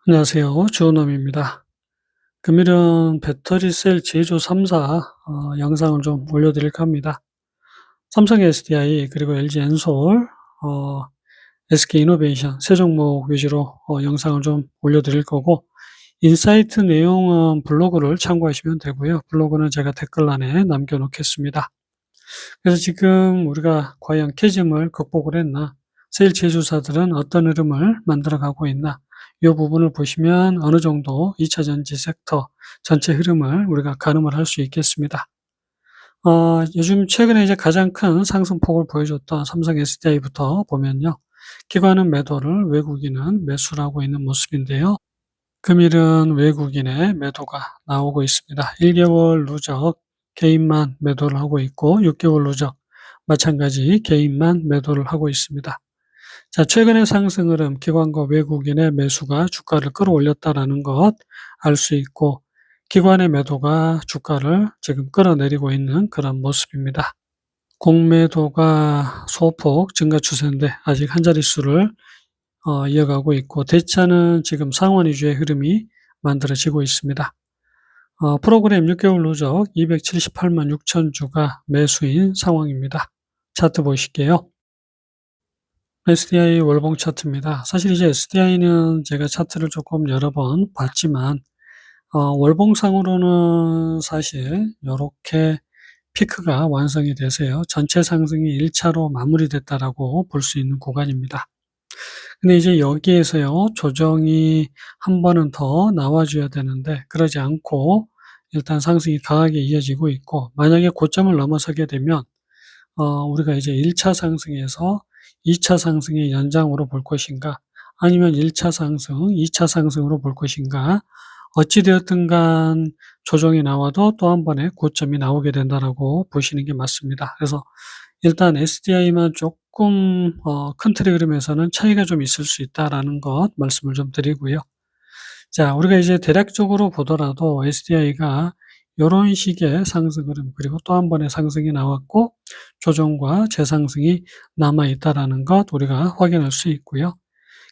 안녕하세요. 주원남입니다. 금일은 배터리 셀 제조 3사 영상을 좀 올려드릴까 합니다. 삼성 SDI 그리고 LG 엔솔, 어, SK이노베이션 세 종목 위주로 영상을 좀 올려드릴 거고, 인사이트 내용은 블로그를 참고하시면 되고요. 블로그는 제가 댓글란에 남겨놓겠습니다. 그래서 지금 우리가 과연 캐즘을 극복을 했나, 세일 제조사들은 어떤 흐름을 만들어가고 있나, 이 부분을 보시면 어느 정도 2차 전지 섹터 전체 흐름을 우리가 가늠을 할 수 있겠습니다. 요즘 최근에 이제 가장 큰 상승폭을 보여줬던 삼성 SDI부터 보면요. 기관은 매도를, 외국인은 매수를 하고 있는 모습인데요. 금일은 외국인의 매도가 나오고 있습니다. 1개월 누적 개인만 매도를 하고 있고, 6개월 누적 마찬가지 개인만 매도를 하고 있습니다. 자, 최근의 상승 흐름, 기관과 외국인의 매수가 주가를 끌어올렸다라는 것 알 수 있고, 기관의 매도가 주가를 지금 끌어내리고 있는 그런 모습입니다. 공매도가 소폭 증가 추세인데 아직 한 자릿수를 이어가고 있고, 대차는 지금 상원 위주의 흐름이 만들어지고 있습니다. 프로그램 6개월 누적 278만 6천 주가 매수인 상황입니다. 차트 보실게요. SDI 월봉 차트입니다. 사실 이제 SDI는 제가 차트를 조금 여러 번 봤지만, 월봉상으로는 사실 요렇게 피크가 완성이 돼서요. 전체 상승이 1차로 마무리됐다라고 볼 수 있는 구간입니다. 근데 이제 여기에서요, 조정이 한 번은 더 나와줘야 되는데, 그러지 않고 일단 상승이 강하게 이어지고 있고, 만약에 고점을 넘어서게 되면, 우리가 이제 1차 상승에서 2차 상승의 연장으로 볼 것인가, 아니면 1차 상승, 2차 상승으로 볼 것인가, 어찌 되었든 간 조정이 나와도 또 한 번의 고점이 나오게 된다라고 보시는 게 맞습니다. 그래서 일단 SDI만 조금 큰 틀의 흐름에서는 차이가 좀 있을 수 있다라는 것 말씀을 좀 드리고요. 자, 우리가 이제 대략적으로 보더라도 SDI가 요런 식의 상승 흐름, 그리고 또 한 번의 상승이 나왔고 조정과 재상승이 남아 있다라는 것 우리가 확인할 수 있고요.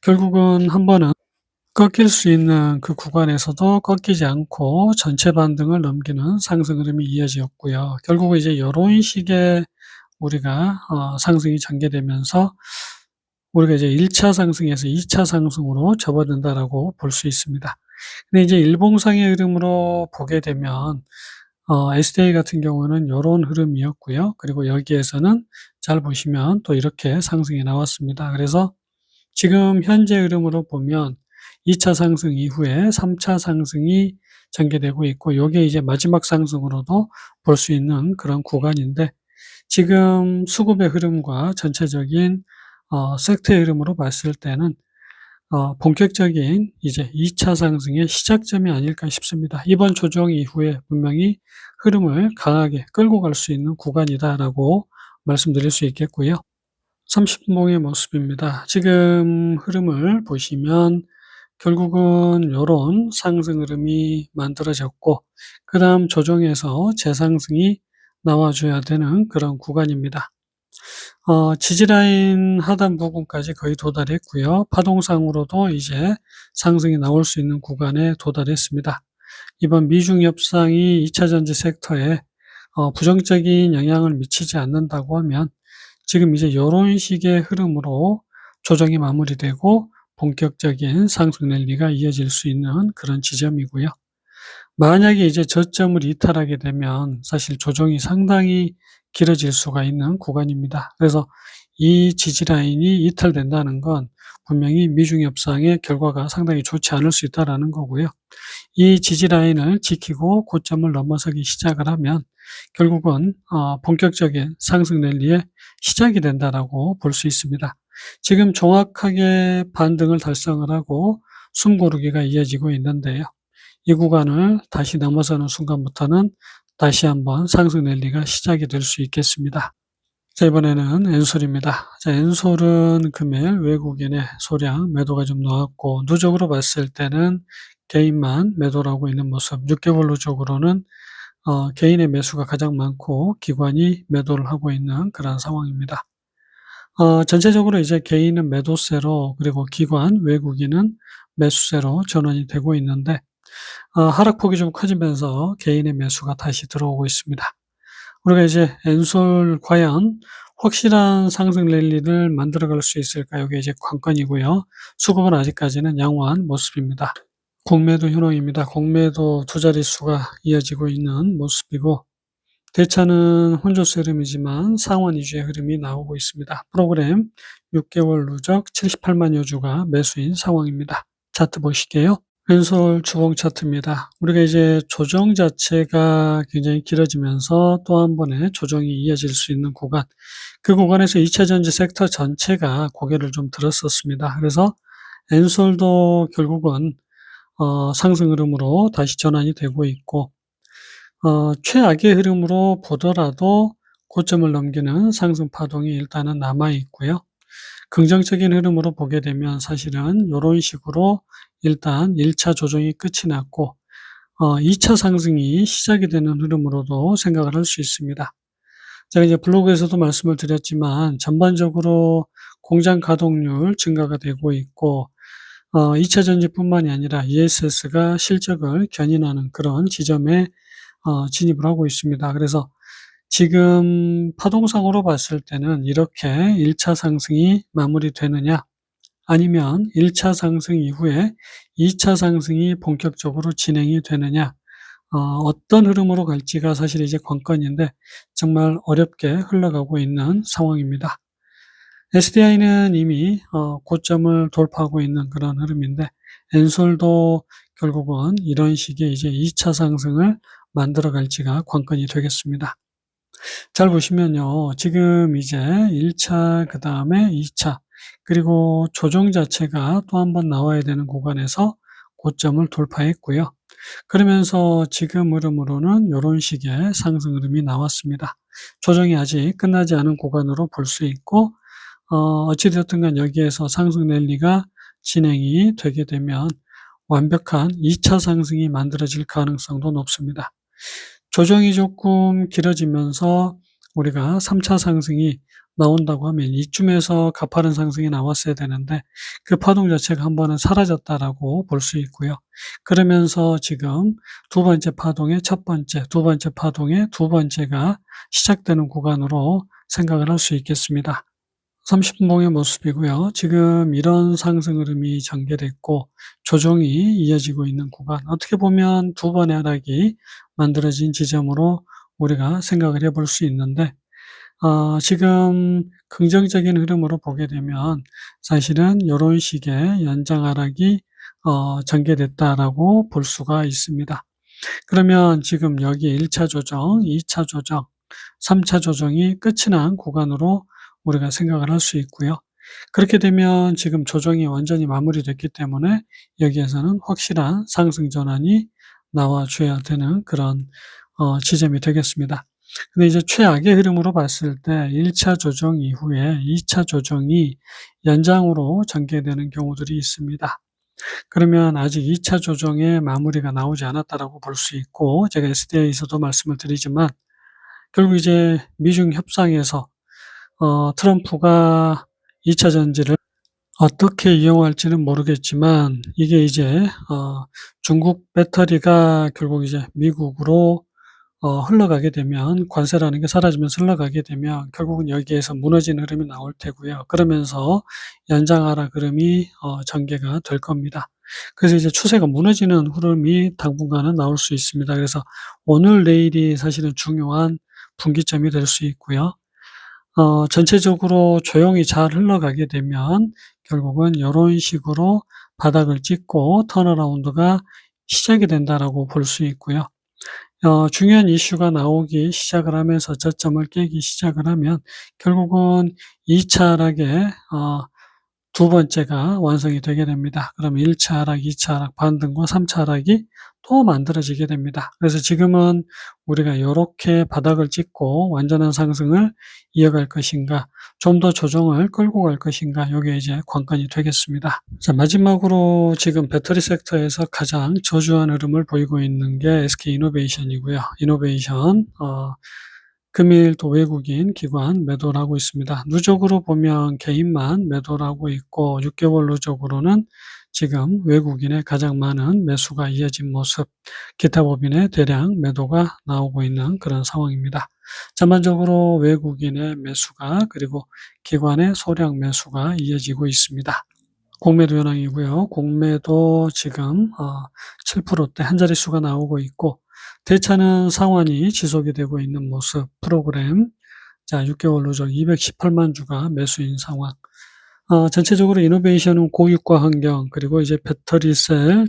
결국은 한 번은 꺾일 수 있는 그 구간에서도 꺾이지 않고 전체 반등을 넘기는 상승 흐름이 이어졌고요. 결국은 이제 요런 식의 우리가 상승이 전개되면서 우리가 이제 1차 상승에서 2차 상승으로 접어든다라고 볼 수 있습니다. 근데 이제 일봉상의 흐름으로 보게 되면 SDI 같은 경우는 요런 흐름이었고요. 그리고 여기에서는 잘 보시면 또 이렇게 상승이 나왔습니다. 그래서 지금 현재 흐름으로 보면 2차 상승 이후에 3차 상승이 전개되고 있고, 요게 이제 마지막 상승으로도 볼 수 있는 그런 구간인데, 지금 수급의 흐름과 전체적인 섹터의 흐름으로 봤을 때는 본격적인 이제 2차 상승의 시작점이 아닐까 싶습니다. 이번 조정 이후에 분명히 흐름을 강하게 끌고 갈 수 있는 구간이다라고 말씀드릴 수 있겠고요. 30분봉의 모습입니다. 지금 흐름을 보시면 결국은 요런 상승 흐름이 만들어졌고, 그다음 조정에서 재상승이 나와줘야 되는 그런 구간입니다. 지지라인 하단 부분까지 거의 도달했고요. 파동상으로도 이제 상승이 나올 수 있는 구간에 도달했습니다. 이번 미중 협상이 2차 전지 섹터에 부정적인 영향을 미치지 않는다고 하면 지금 이제 요런 식의 흐름으로 조정이 마무리되고 본격적인 상승 랠리가 이어질 수 있는 그런 지점이고요. 만약에 이제 저점을 이탈하게 되면 사실 조정이 상당히 길어질 수가 있는 구간입니다. 그래서 이 지지 라인이 이탈된다는 건 분명히 미중 협상의 결과가 상당히 좋지 않을 수 있다라는 거고요. 이 지지 라인을 지키고 고점을 넘어서기 시작을 하면 결국은 본격적인 상승 랠리의 시작이 된다라고 볼 수 있습니다. 지금 정확하게 반등을 달성을 하고 숨고르기가 이어지고 있는데요. 이 구간을 다시 넘어서는 순간부터는 다시 한번 상승 랠리가 시작이 될 수 있겠습니다. 자, 이번에는 엔솔입니다. 자, 엔솔은 금일 외국인의 소량 매도가 좀 나왔고, 누적으로 봤을 때는 개인만 매도를 하고 있는 모습, 6개월 누적으로는 개인의 매수가 가장 많고 기관이 매도를 하고 있는 그런 상황입니다. 전체적으로 이제 개인은 매도세로, 그리고 기관, 외국인은 매수세로 전환이 되고 있는데 하락폭이 좀 커지면서 개인의 매수가 다시 들어오고 있습니다. 우리가 이제 엔솔 과연 확실한 상승 랠리를 만들어갈 수 있을까? 이게 이제 관건이고요. 수급은 아직까지는 양호한 모습입니다. 공매도 현황입니다. 공매도 두 자릿수가 이어지고 있는 모습이고 대차는 혼조세 흐름이지만 상환 위주의 흐름이 나오고 있습니다. 프로그램 6개월 누적 78만여 주가 매수인 상황입니다. 차트 보실게요. 엔솔 주봉 차트입니다. 우리가 이제 조정 자체가 굉장히 길어지면서 또 한 번의 조정이 이어질 수 있는 구간, 그 구간에서 2차 전지 섹터 전체가 고개를 좀 들었었습니다. 그래서 엔솔도 결국은 상승 흐름으로 다시 전환이 되고 있고 최악의 흐름으로 보더라도 고점을 넘기는 상승 파동이 일단은 남아 있고요. 긍정적인 흐름으로 보게 되면 사실은 요런 식으로 일단 1차 조정이 끝이 났고 2차 상승이 시작이 되는 흐름으로도 생각을 할 수 있습니다. 제가 이제 블로그에서도 말씀을 드렸지만 전반적으로 공장 가동률 증가가 되고 있고 2차 전지뿐만이 아니라 ESS가 실적을 견인하는 그런 지점에 진입을 하고 있습니다. 그래서 지금 파동상으로 봤을 때는 이렇게 1차 상승이 마무리되느냐 아니면 1차 상승 이후에 2차 상승이 본격적으로 진행이 되느냐 어떤 흐름으로 갈지가 사실 이제 관건인데 정말 어렵게 흘러가고 있는 상황입니다. SDI는 이미 고점을 돌파하고 있는 그런 흐름인데 엔솔도 결국은 이런 식의 이제 2차 상승을 만들어 갈지가 관건이 되겠습니다. 잘 보시면요. 지금 이제 1차 그다음에 2차 그리고 조정 자체가 또 한 번 나와야 되는 구간에서 고점을 돌파했고요. 그러면서 지금 흐름으로는 요런 식의 상승 흐름이 나왔습니다. 조정이 아직 끝나지 않은 구간으로 볼 수 있고 어찌 되었든 간 여기에서 상승 랠리가 진행이 되게 되면 완벽한 2차 상승이 만들어질 가능성도 높습니다. 조정이 조금 길어지면서 우리가 3차 상승이 나온다고 하면 이쯤에서 가파른 상승이 나왔어야 되는데 그 파동 자체가 한 번은 사라졌다라고 볼 수 있고요. 그러면서 지금 두 번째 파동의 첫 번째, 두 번째 파동의 두 번째가 시작되는 구간으로 생각을 할 수 있겠습니다. 30분 봉의 모습이고요. 지금 이런 상승 흐름이 전개됐고 조정이 이어지고 있는 구간, 어떻게 보면 두 번의 하락이 만들어진 지점으로 우리가 생각을 해볼 수 있는데 지금 긍정적인 흐름으로 보게 되면 사실은 요런 식의 연장 하락이 전개됐다라고 볼 수가 있습니다. 그러면 지금 여기 1차 조정, 2차 조정, 3차 조정이 끝이 난 구간으로 우리가 생각을 할 수 있고요. 그렇게 되면 지금 조정이 완전히 마무리됐기 때문에 여기에서는 확실한 상승 전환이 나와줘야 되는 그런 지점이 되겠습니다. 근데 이제 최악의 흐름으로 봤을 때 1차 조정 이후에 2차 조정이 연장으로 전개되는 경우들이 있습니다. 그러면 아직 2차 조정의 마무리가 나오지 않았다라고 볼 수 있고 제가 SDI에서도 말씀을 드리지만 결국 이제 미중 협상에서 트럼프가 2차 전지를 어떻게 이용할지는 모르겠지만 이게 이제 중국 배터리가 결국 이제 미국으로 흘러가게 되면 관세라는 게 사라지면서 흘러가게 되면 결국은 여기에서 무너지는 흐름이 나올 테고요. 그러면서 연장 하락 흐름이 전개가 될 겁니다. 그래서 이제 추세가 무너지는 흐름이 당분간은 나올 수 있습니다. 그래서 오늘 내일이 사실은 중요한 분기점이 될 수 있고요. 전체적으로 조용히 잘 흘러가게 되면 결국은 요런 식으로 바닥을 찍고 턴어라운드가 시작이 된다라고 볼 수 있고요. 중요한 이슈가 나오기 시작을 하면서 저점을 깨기 시작을 하면 결국은 2차 하락의 두 번째가 완성이 되게 됩니다. 그럼 1차 하락, 2차 하락, 반등과 3차 하락이 또 만들어지게 됩니다. 그래서 지금은 우리가 요렇게 바닥을 찍고 완전한 상승을 이어갈 것인가, 좀 더 조정을 끌고 갈 것인가, 요게 이제 관건이 되겠습니다. 자, 마지막으로 지금 배터리 섹터에서 가장 저주한 흐름을 보이고 있는 게 SK 이노베이션이고요. 이노베이션, 금일 또 외국인 기관 매도를 하고 있습니다. 누적으로 보면 개인만 매도를 하고 있고 6개월 누적으로는 지금 외국인의 가장 많은 매수가 이어진 모습, 기타 법인의 대량 매도가 나오고 있는 그런 상황입니다. 전반적으로 외국인의 매수가 그리고 기관의 소량 매수가 이어지고 있습니다. 공매도 현황이고요. 공매도 지금 7%대 한 자릿수가 나오고 있고 대차는 상환이 지속이 되고 있는 모습 프로그램. 자, 6개월 누적 218만 주가 매수인 상황. 전체적으로 이노베이션은 고유가 환경 그리고 이제 배터리셀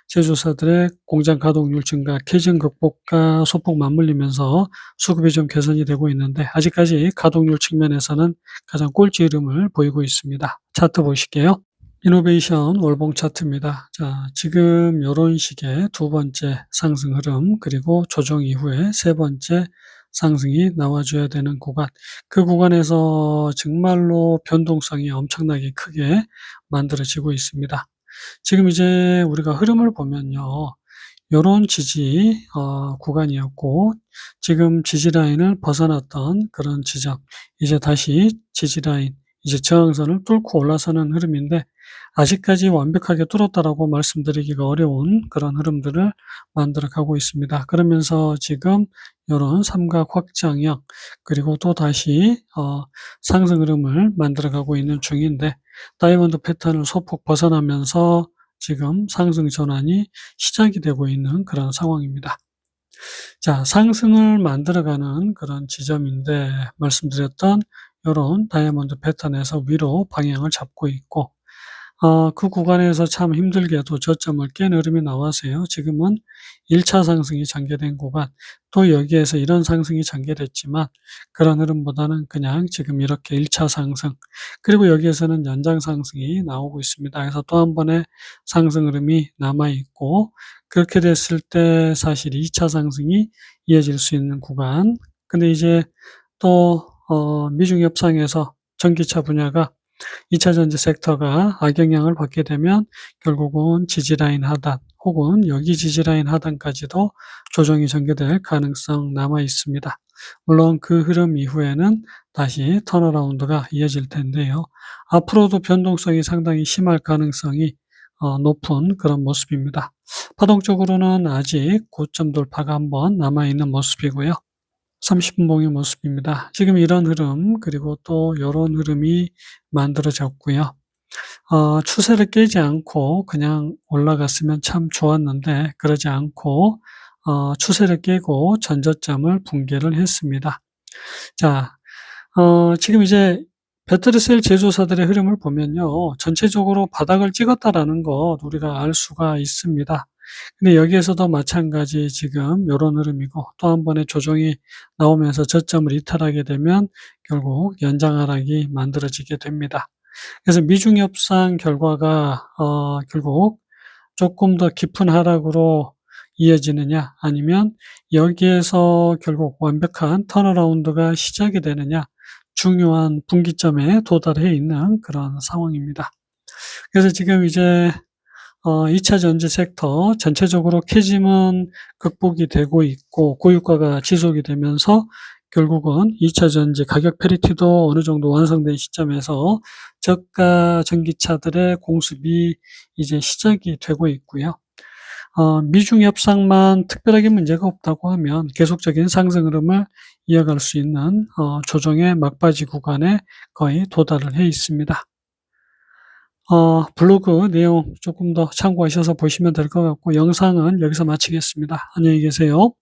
제조사들의 공장 가동률 증가, 캐즘 극복과 소폭 맞물리면서 수급이 좀 개선이 되고 있는데 아직까지 가동률 측면에서는 가장 꼴찌 흐름을 보이고 있습니다. 차트 보실게요. 이노베이션 월봉 차트입니다. 자, 지금 요런 식의 두 번째 상승 흐름 그리고 조정 이후에 세 번째 상승이 나와줘야 되는 구간. 그 구간에서 정말로 변동성이 엄청나게 크게 만들어지고 있습니다. 지금 이제 우리가 흐름을 보면요. 요런 지지 구간이었고 지금 지지 라인을 벗어났던 그런 지점. 이제 다시 지지 라인, 이제 저항선을 뚫고 올라서는 흐름인데 아직까지 완벽하게 뚫었다라고 말씀드리기가 어려운 그런 흐름들을 만들어 가고 있습니다. 그러면서 지금 요런 삼각 확장형 그리고 또다시 상승 흐름을 만들어 가고 있는 중인데 다이아몬드 패턴을 소폭 벗어나면서 지금 상승 전환이 시작이 되고 있는 그런 상황입니다. 자, 상승을 만들어가는 그런 지점인데 말씀드렸던 요런 다이아몬드 패턴에서 위로 방향을 잡고 있고 그 구간에서 참 힘들게도 저점을 깬 흐름이 나와서요. 지금은 1차 상승이 전개된 구간, 또 여기에서 이런 상승이 전개됐지만 그런 흐름보다는 그냥 지금 이렇게 1차 상승, 그리고 여기에서는 연장 상승이 나오고 있습니다. 그래서 또 한 번의 상승 흐름이 남아 있고 그렇게 됐을 때 사실 2차 상승이 이어질 수 있는 구간. 근데 이제 또 미중 협상에서 전기차 분야가 2차 전지 섹터가 악영향을 받게 되면 결국은 지지라인 하단 혹은 여기 지지라인 하단까지도 조정이 전개될 가능성 남아 있습니다. 물론 그 흐름 이후에는 다시 턴어라운드가 이어질 텐데요. 앞으로도 변동성이 상당히 심할 가능성이 높은 그런 모습입니다. 파동적으로는 아직 고점 돌파가 한번 남아있는 모습이고요. 30분 봉의 모습입니다. 지금 이런 흐름 그리고 또 요런 흐름이 만들어졌고요. 추세를 깨지 않고 그냥 올라갔으면 참 좋았는데 그러지 않고 추세를 깨고 전저점을 붕괴를 했습니다. 자, 지금 이제 배터리셀 제조사들의 흐름을 보면요. 전체적으로 바닥을 찍었다라는 것 우리가 알 수가 있습니다. 근데 여기에서도 마찬가지 지금 요런 흐름이고 또 한 번의 조정이 나오면서 저점을 이탈하게 되면 결국 연장 하락이 만들어지게 됩니다. 그래서 미중 협상 결과가 결국 조금 더 깊은 하락으로 이어지느냐 아니면 여기에서 결국 완벽한 턴어라운드가 시작이 되느냐 중요한 분기점에 도달해 있는 그런 상황입니다. 그래서 지금 이제 2차 전지 섹터 전체적으로 캐즘은 극복이 되고 있고 고유가가 지속이 되면서 결국은 2차 전지 가격 패리티도 어느 정도 완성된 시점에서 저가 전기차들의 공습이 이제 시작이 되고 있고요. 미중 협상만 특별하게 문제가 없다고 하면 계속적인 상승 흐름을 이어갈 수 있는 조정의 막바지 구간에 거의 도달을 해 있습니다. 블로그 내용 조금 더 참고하셔서 보시면 될 것 같고 영상은 여기서 마치겠습니다. 안녕히 계세요.